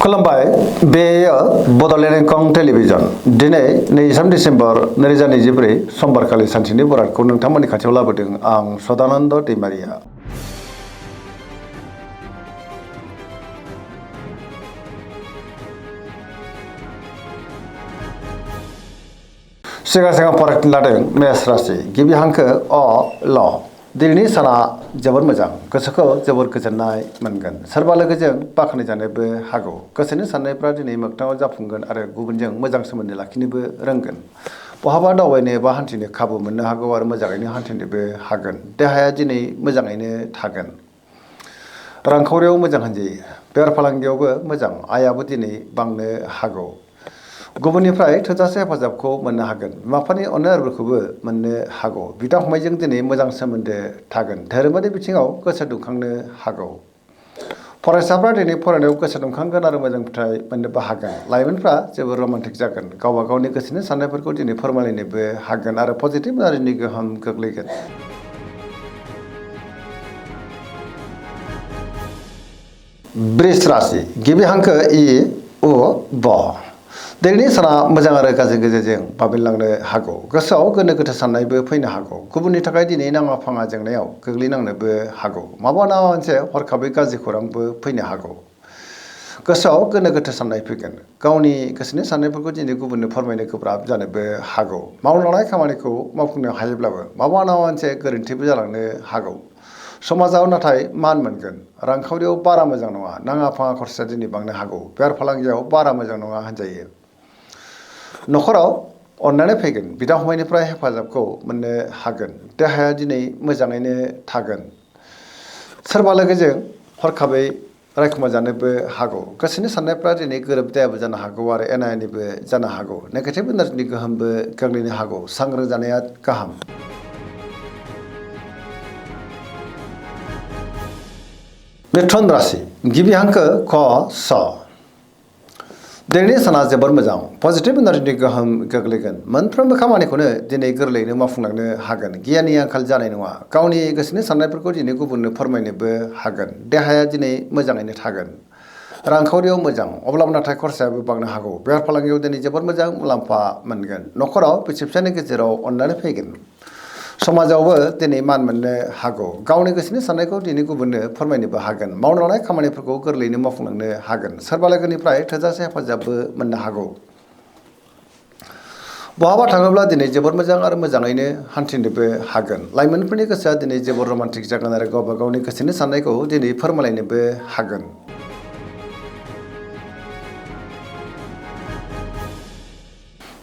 खुलुमबाय बेयो बड'लेण्ड इंखं टेलिभिजन दिनै 23 डिसेम्बर 2024 समबारखालि सानसेनि बरादखौ नोंथांमोननि खाथियाव लाबोदों आं सदानन्द दैमारिया। सिगां फरायनो लादों मेष राशि गिबि हांखो अ ल दिनैनि साना जोबोर मोजां गोसोखौ जोबोर गोजोननाय मोनगोन सोरबा लोगोजों बाख्नायजानोबो हागौ गोसोनि साननायफ्रा दिनै मोगथाङाव जाफुंगोन आरो गुबुनजों मोजां सोमोन्दो लाखिनोबो रोंगोन बहाबा दावबायनो बा हान्थिनो खाबु मोननो हागौ आरो मोजाङैनो हान्थिनोबो हागोन देहाया दिनै मोजाङैनो थागोन रांखावरियाव मोजां होनजायो बेफार फालांगियावबो मोजां आयाबो दिनै बांनो हागौ गुबुननिफ्राय थोजासे हेफाजाबखौ मोननो हागोन बिमा-बिफानि अननाय आरो बोरखौबो मोननो हागौ बिदा फंबायजों दिनै मोजां सोमोन्दो थागोन धोरोमारि बिथिङाव गोसो दुंखांनो हागौ फरायसाफ्रा दिनै फरायनायाव गोसो दुंखांगोन आरो मोजां फिथाइ मोननोबो हागोन लाइमोनफ्रा जोबोर रमान्टिक जागोन गावबा गावनि गोसोनि साननायफोरखौ दिनै फोरमायलायनोबो हागोन आरो पजिटिभ एनार्जिनि गोहोम गोग्लैगोन वृष राशि गिबि हांखो इ उ ब दिनैनि साना मोजां आरो गाज्रि गेजेरजों बाबेनलांनो हागौ गोसोआव गोनो गोथो साननायबो फैनो हागौ गुबुननि थाखाय दिनै नाङा फाङा जेंनायाव गोग्लैनांनोबो हागौ माबा मोनसे हरखाबै गाज्रि खौरांबो फैनो हागौ गोसोआव गोनो गोथो साननाय फैगोन गावनि गोसोनि साननायफोरखौ दिनै गुबुननो फोरमायनो गोब्राब जानोबो हागौ मावनो लानाय खामानिखौ मावफुंनो हायोब्लाबो माबा मोनसे गोरोन्थिबो जालांनो हागौ समाजाव नाथाय मान मोनगोन रांखावरियाव बारा मोजां नङा नाङा फाङा खरसाया दिनै बांनो हागौ बेफार फालांगियाव बारा मोजां नङा होनजायो न'खराव अननानै फैगोन बिदा फंबायनिफ्राय हेफाजाबखौ मोननो हागोन देहाया दिनै मोजाङैनो थागोन सोरबा लोगोजों हरखाबै रायखुमा जानोबो हागौ गोसोनि साननायफ्रा दिनै गोरोबलायाबो जानो हागौ आरो एना एनिबो जानो हागौ नेगेटिभ एनार्जिनि गोहोमबो गोग्लैनो हागौ सांग्रां जानाया गाहाम मिथुन राशि गिबि हांखो क स दिनैनि साना जोबोर मोजां पजिटिभ एनार्जिनि गोहोम गोग्लैगोन मोनफ्रोमबो खामानिखौनो दिनै गोरलैयैनो मावफुंलांनो हागोन गियाननि आंखाल जानाय नङा गावनि गोसोनि साननायफोरखौ दिनै गुबुननो फोरमायनोबो हागोन देहाया दिनै मोजाङैनो थागोन रांखावरियाव मोजां अब्लाबो नाथाय खरसायाबो बांनो हागौ बेफार फालांगियाव दिनै जोबोर मोजां मुलाम्फा मोनगोन न'खराव बिसि फिसायनि गेजेराव अननानै फैगोन समाजावबो दिनै मान मोननो हागौ गावनि गोसोनि साननायखौ दिनै गुबुननो फोरमायनोबो हागोन मावनो लानाय खामानिफोरखौ गोरलैयैनो मावफुंलांनो हागोन सोरबा लोगोनिफ्राय थोजासे हेफाजाबबो मोननो हागौ बहाबा थाङोब्ला दिनै जोबोर मोजां आरो मोजाङैनो हान्थिनोबो हागोन लाइमोनफोरनि गोसोआ दिनै जोबोर रमान्टिक जागोन आरो गावबा गावनि गोसोनि साननायखौ दिनै फोरमायलायनोबो हागोन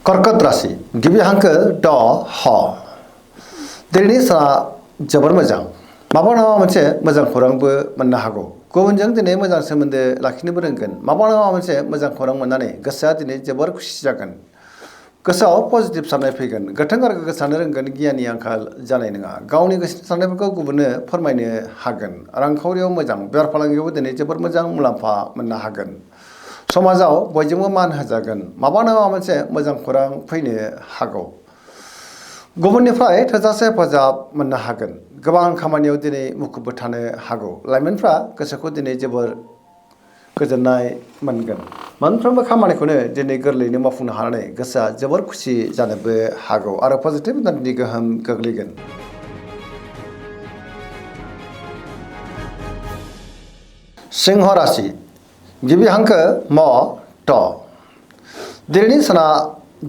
कर्कट राशि गिबि हांखो ड ह दिनैनि साना जोबोर मोजां माबा मोनसे मोजां खौरांबो मोननो हागौ गुबुनजों दिनै मोजां सोमोन्दो लाखिनोबो रोंगोन माबा मोनसे मोजां खौरां मोननानै गोसोआ दिनै जोबोर खुसि जागोन गोसोआव पजिटिभ साननाय फैगोन गोथों आरो गोग्गो साननो रोंगोन गियाननि आंखाल जानाय नङा गावनि गोसोनि साननायफोरखौ गुबुननो फोरमायनो हागोन रांखावरियाव मोजां बेफार फालांगियावबो दिनै जोबोर मोजां मुलाम्फा मोननो हागोन समाजाव बयजोंबो मान होजागोन माबा मोनसे मोजां खौरां फैनो हागौ गुबुननिफ्राय थोजासे हेफाजाब मोननो हागोन गोबां खामानियाव दिनै मुखुबबो थानो हागौ लाइमोनफ्रा गोसोखौ दिनै जोबोर गोजोननाय मोनगोन मोनफ्रोमबो खामानिखौनो दिनै गोरलैयैनो मावफुंनो हानानै गोसोआ जोबोर खुसि जानोबो हागौ आरो पजिटिभ एनार्जिनि गोहोम गोग्लैगोन सिंह राशि गिबि हांखो म ट दिनैनि साना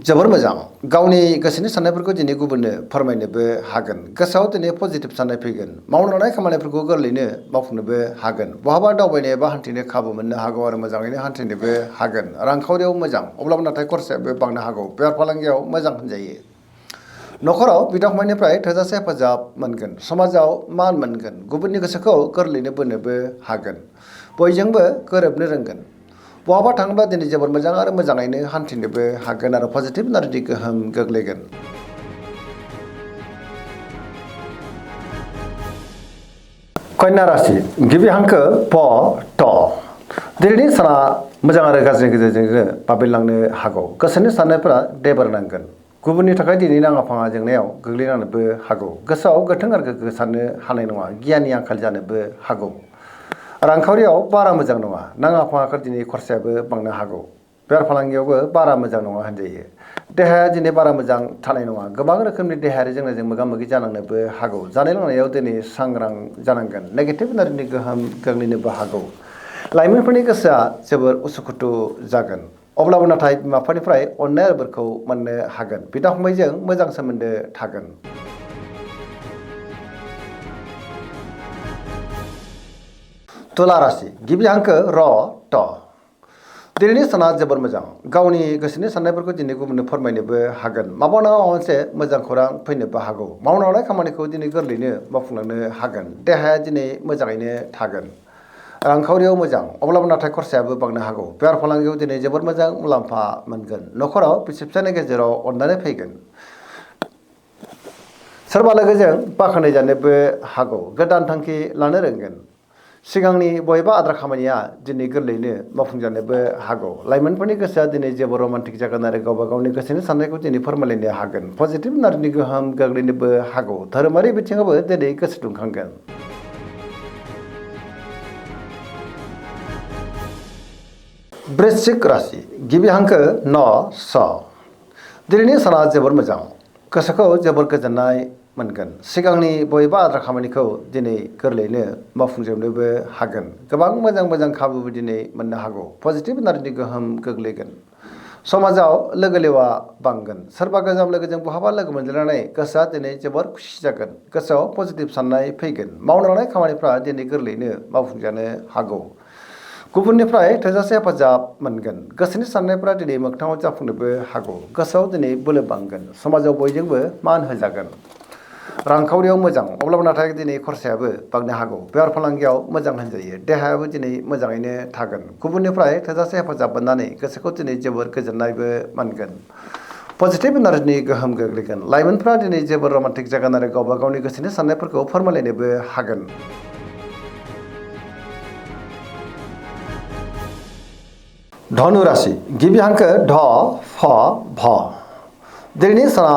जोबोर मोजां गावनि गोसोनि साननायफोरखौ दिनै गुबुननो फोरमायनोबो हागोन गोसोआव दिनै पजिटिभ साननाय फैगोन मावनो लानाय खामानिफोरखौ गोरलैयैनो मावफुंनोबो हागोन बहाबा दावबायनो एबा हान्थिनो खाबु मोननो हागौ आरो मोजाङैनो हान्थिनोबो हागोन रांखावरियाव मोजां अब्लाबो नाथाय खरसायाबो बांनो हागौ बेफार फालांगियाव मोजां होनजायो न'खराव बिदा फंबायनिफ्राय थोजासे हेफाजाब मोनगोन समाजाव मान मोनगोन गुबुननि गोसोखौ गोरलैयैनो बोनोबो हागोन बयजोंबो गोरोबनो रोंगोन बहाबा थाङोब्ला दिनै जोबोर मोजां आरो मोजाङैनो हान्थिनोबो हागोन आरो पजिटिभ एनार्जि गोहोम गोग्लैगोन कन्या राशि गिबि हांखो प ट दिनैनि साना मोजां आरो गाज्रिनि गेजेरजोंनो बाबेनलांनो हागौ गोसोनि साननायफोरा देबोरनांगोन गुबुननि थाखाय दिनै नाङा फाङा जेंनायाव गोग्लैनांनोबो हागौ गोसोआव गोथों आरो गोग्गो साननो हानाय नङा गियाननि आंखाल जानोबो हागौ रांखावरियाव बारा मोजां नङा, नाङा फाङा दिनै खरसायाबो बांनो हागौ। बेफार फालांगियावबो बारा मोजां नङा होनजायो। देहाया दिनै बारा मोजां थानाय नङा, गोबां रोखोमनि देहायारि जेंनाजों मोगा मोगि जानांनोबो हागौ। जानाय लोंनायाव दिनै सांग्रां जानांगोन, नेगेटिभ एनार्जिनि गोहोम गोग्लैनोबो हागौ। लाइमोनफोरनि गोसोआ जोबोर उसुखुथु जागोन, अब्लाबो नाथाय बिमा बिफानिफ्राय अननाय आरो बोरखौ मोननो हागोन। बिदा फंबायजों मोजां सोमोन्दो थागोन। तुला राशि गिबि हांखो र ट। दिनैनि साना जोबोर मोजां, गावनि गोसोनि साननायफोरखौ दिनै गुबुननो फोरमायनोबो हागोन। माबा नङा माबा मोनसे मोजां खौरां फैनोबो हागौ। मावनो हानाय खामानिखौ दिनै गोरलैयैनो मावफुंलांनो हागोन। देहाया दिनै मोजाङैनो थागोन। रांखावरियाव मोजां, अब्लाबो नाथाय खरसायाबो बांनो हागौ। बेफार फालांगियाव दिनै जोबोर मोजां मुलाम्फा मोनगोन। न'खराव बिसि फिसायनि गेजेराव अननानै फैगोन। सोरबा लोगोजों बाख्नाय जानोबो हागौ। गोदान थांखि लानो रोंगोन। सिगांनि बबेबा आद्रा खामानिया दिनै गोरलैयैनो मावफुंजानोबो हागौ। लाइमोनफोरनि गोसोआ दिनै जोबोर रमान्टिक जागोन आरो गावबा गावनि गोसोनि साननायखौ दिनै फोरमायलायनो हागोन। पजिटिभ एनार्जिनि गोहोम गोग्लैनोबो हागौ। धोरोमारि बिथिङावबो दिनै गोसो दुंखांगोन। वृश्चिक राशि गिबि हांखो न स। दिनैनि साना जोबोर मोजां, गोसोखौ जोबोर गोजोननाय मोनगोन। सिगांनि बबेबा आद्रा खामानिखौ दिनै गोरलैयैनो मावफुंजोबनोबो हागोन। गोबां मोजां मोजां खाबुबो दिनै मोननो हागौ। पजिटिभ एनार्जिनि गोहोम गोग्लैगोन। समाजाव लोगो लेवा बांगोन। सोरबा गोजाम लोगोजों बहाबा लोगो मोनज्लायनानै गोसोआ दिनै जोबोर खुसि जागोन। गोसोआव पजिटिभ साननाय फैगोन। मावनो लानाय खामानिफ्रा दिनै गोरलैयैनो मावफुंजानो हागौ। गुबुननिफ्राय थोजासे हेफाजाब मोनगोन। गोसोनि साननायफ्रा दिनै मोगथाङाव जाफुंनोबो हागौ। गोसोआव दिनै बोलो बांगोन। समाजाव बयजोंबो मान होजागोन। रांखावरियाव मोजां, अब्लाबो नाथाय दिनै खरसायाबो बांनो हागौ। बेफार फालांगियाव मोजां होनजायो। देहायाबो दिनै मोजाङैनो थागोन। गुबुननिफ्राय थोजासे हेफाजाब मोननानै गोसोखौ दिनै जोबोर गोजोननायबो मोनगोन। पजिटिभ एनार्जिनि गोहोम गोग्लैगोन। लाइमोनफ्रा दिनै जोबोर रमान्टिक जागोन आरो गावबा गावनि गोसोनि साननायफोरखौ फोरमायलायनोबो हागोन। धनु राशि गिबि हांखो ध फ भ। दिनैनि साना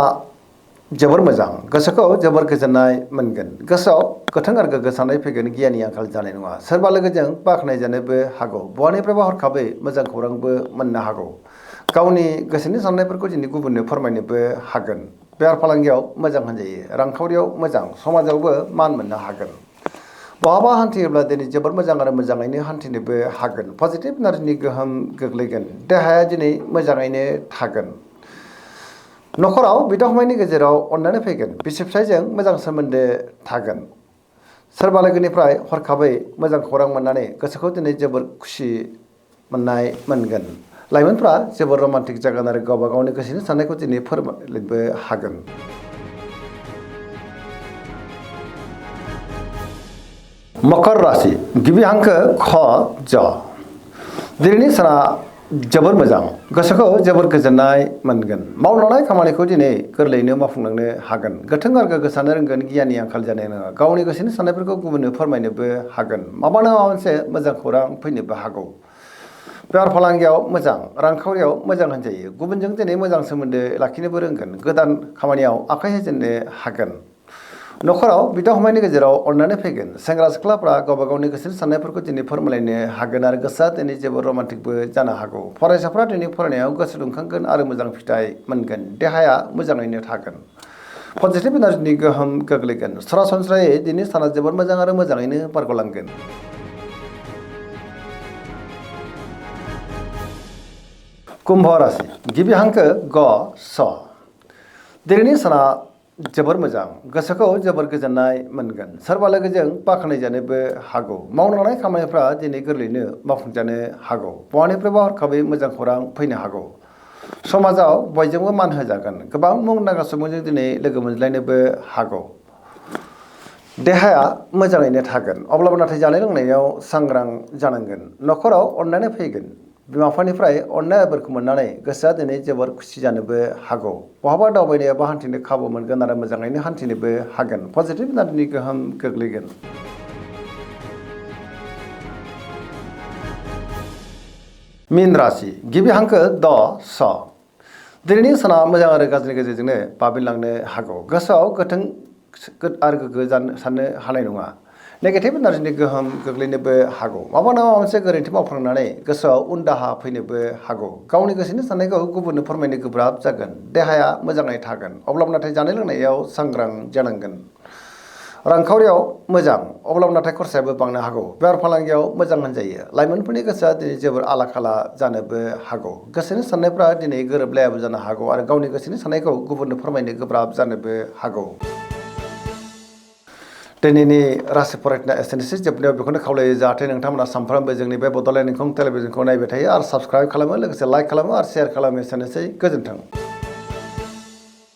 जोबोर मोजां, गोसोखौ जोबोर गोजोननाय मोनगोन। गोसोआव गोथों आरो गोग्गो साननाय फैगोन। गियाननि आंखाल जानाय नङा। सोरबा लोगोजों बाख्नाय जानोबो हागौ। बहानिफ्रायबा हरखाबै मोजां खौरांबो मोननो हागौ। गावनि गोसोनि साननायफोरखौ दिनै गुबुननो फोरमायनोबो हागोन। बेफार फालांगियाव मोजां होनजायो। रांखावरियाव मोजां, समाजावबो मान मोननो हागोन। बहाबा हान्थियोब्ला दिनै जोबोर मोजां आरो मोजाङैनो हान्थिनोबो हागोन। पजिटिभ एनार्जिनि गोहोम गोग्लैगोन। देहाया दिनै मोजाङैनो थागोन। न'खराव बिदा फंबायनि गेजेराव अननानै फैगोन। बिसि फिसायजों मोजां सोमोन्दो थागोन। सोरबा लोगोनिफ्राय हरखाबै मोजां खौरां मोननानै गोसोखौ दिनै जोबोर खुसि मोनगोन। लाइमोनफ्रा जोबोर रमान्टिक जागोन आरो गावबा गावनि गोसोनि साननायखौ दिनै फोरमायनोबो हागोन। मकर राशि गिबि हांखो ख ज। दिनैनि साना जोबोर मोजां, गोसोखौ जोबोर गोजोननाय मोनगोन। मावनो लानाय खामानिखौ दिनै गोरलैयैनो मावफुंलांनो हागोन। गोथों आरो गोग्गो साननो रोंगोन। गियाननि आंखाल जानाय नङा। गावनि गोसोनि साननायफोरखौ गुबुननो फोरमायनोबो हागोन। माबा नङा माबा मोनसे मोजां खौरां फैनोबो हागौ। बेफार फालांगियाव मोजां, रांखावरियाव मोजां होनजायो। गुबुनजों दिनै मोजां सोमोन्दो लाखिनोबो रोंगोन। गोदान खामानियाव आखाइ होजेननो हागोन। न'खराव बिदा फंबायनि गेजेराव अननानै फैगोन। सेंग्रा सिख्लाफ्रा गावबा गावनि गोसोनि साननायफोरखौ दिनै फोरमायलायनो हागोन आरो गोसोआ दिनै जोबोर रमान्टिकबो जानो हागौ। फरायसाफ्रा दिनै फरायनायाव गोसो दुंखांगोन आरो मोजां फिथाइ मोनगोन। देहाया मोजाङैनो थागोन। पजिटिभ एनार्जिनि गोहोम गोग्लैगोन। सरासनस्रायै दिनै साना जोबोर मोजां आरो मोजाङैनो बारग'लांगोन। कुम्भ राशि गिबि हांखो ग स। दिनैनि साना जोबोर मोजां, गोसोखौ जोबोर गोजोननाय मोनगोन। सोरबा लोगोजों बाख्नाय जानोबो हागौ। मावनो लानाय खामानिफ्रा दिनै गोरलैयैनो मावफुंजानो हागौ। बहानिफ्रायबा हरखाबै मोजां खौरां फैनो हागौ। समाजाव बयजोंबो मान होजागोन। गोबां मुंदांखा सुबुंजों दिनै लोगो मोनज्लायनोबो हागौ। देहाया मोजाङैनो थागोन, अब्लाबो नाथाय जानाय लोंनायाव सांग्रां जानांगोन। न'खराव अननानै फैगोन। बिमा बिफानिफ्राय अननाय बोरखौ मोननानै गोसोआ दिनै जोबोर खुसि जानोबो हागौ। बहाबा दावबायनो एबा हान्थिनो खाबु मोनगोन आरो मोजाङैनो हान्थिनोबो हागोन। पजिटिभ एनार्जिनि गोहोम गोग्लैगोन। मीन राशि गिबि हांखो द स। दिनैनि साना मोजां आरो गाज्रिनि गेजेरजोंनो बाबेनलांनो हागौ। गोसोआव गोथों आरो गोग्गो साननो हानाय नङा। नेगेटिभ एनार्जिनि गोहोम गोग्लैनोबो हागौ माबा मोनसे गोरोन्थि मावफ्लांनानै गोसोआव उन दाहा फैनोबो हागौ गावनि गोसोनि साननायखौ गुबुननो फोरमायनो गोब्राब जागोन देहाया मोजाङै थागोन अब्लाबो नाथाय जानाय लोंनायाव सांग्रां जानांगोन रांखावरियाव मोजां अब्लाबो नाथाय खरसायाबो बांनो हागौ बेफार फालांगियाव मोजां होनजायो लाइमोनफोरनि गोसोआ दिनै जोबोर आला खाला जानोबो हागौ गोसोनि साननायफ्रा दिनै गोरोबलायाबो जानो हागौ आरो गावनि गोसोनि साननायखौ गुबुननो फोरमायनो गोब्राब जानोबो हागौ दिनैनि राशि फरायनाया एसेनोसै जोबनायाव बेखौनो खावलायो जाहाथे नोंथांमोना सानफ्रोमबो जोंनि बे बड'लेण्ड इंखं टेलिभिजनखौ नायबाय थायो आरो साबस्क्राइब खालामो लोगोसे लाइक खालामो आरो शेयार खालामो एसेनोसै गोजोन्थों